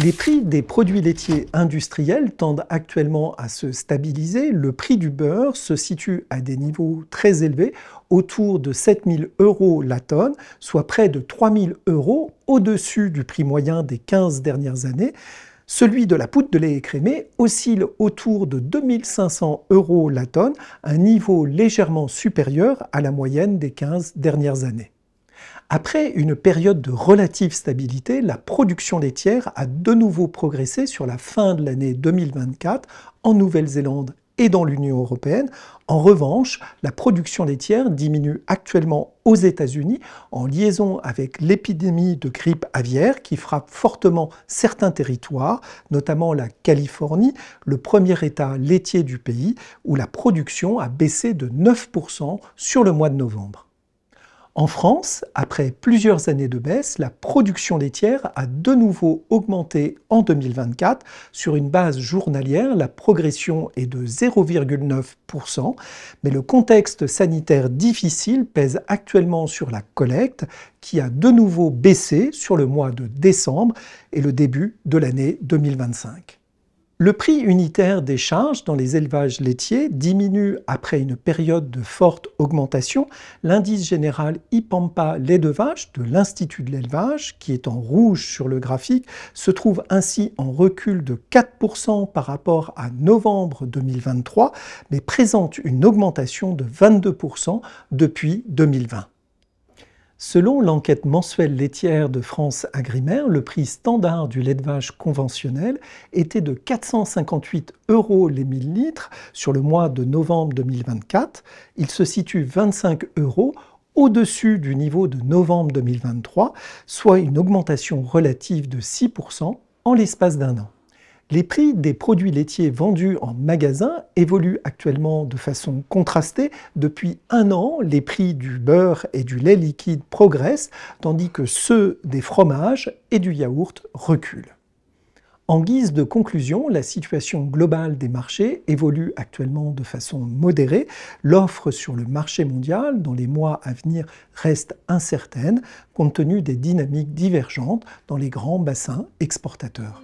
Les prix des produits laitiers industriels tendent actuellement à se stabiliser. Le prix du beurre se situe à des niveaux très élevés, autour de 7 000 € la tonne, soit près de 3 000 € au-dessus du prix moyen des 15 dernières années. Celui de la poudre de lait écrémé oscille autour de 2 500 € la tonne, un niveau légèrement supérieur à la moyenne des 15 dernières années. Après une période de relative stabilité, la production laitière a de nouveau progressé sur la fin de l'année 2024 en Nouvelle-Zélande et dans l'Union européenne. En revanche, la production laitière diminue actuellement aux États-Unis en liaison avec l'épidémie de grippe aviaire qui frappe fortement certains territoires, notamment la Californie, le premier État laitier du pays, où la production a baissé de 9% sur le mois de novembre. En France, après plusieurs années de baisse, la production laitière a de nouveau augmenté en 2024. Sur une base journalière, la progression est de 0,9%, mais le contexte sanitaire difficile pèse actuellement sur la collecte, qui a de nouveau baissé sur le mois de décembre et le début de l'année 2025. Le prix unitaire des charges dans les élevages laitiers diminue après une période de forte augmentation. L'indice général IPAMPA lait de vache de l'Institut de l'élevage, qui est en rouge sur le graphique, se trouve ainsi en recul de 4% par rapport à novembre 2023, mais présente une augmentation de 22% depuis 2020. Selon l'enquête mensuelle laitière de France Agrimer, le prix standard du lait de vache conventionnel était de 458 € les 1000 litres sur le mois de novembre 2024. Il se situe 25 € au-dessus du niveau de novembre 2023, soit une augmentation relative de 6% en l'espace d'un an. Les prix des produits laitiers vendus en magasin évoluent actuellement de façon contrastée. Depuis un an, les prix du beurre et du lait liquide progressent, tandis que ceux des fromages et du yaourt reculent. En guise de conclusion, la situation globale des marchés évolue actuellement de façon modérée. L'offre sur le marché mondial dans les mois à venir reste incertaine, compte tenu des dynamiques divergentes dans les grands bassins exportateurs.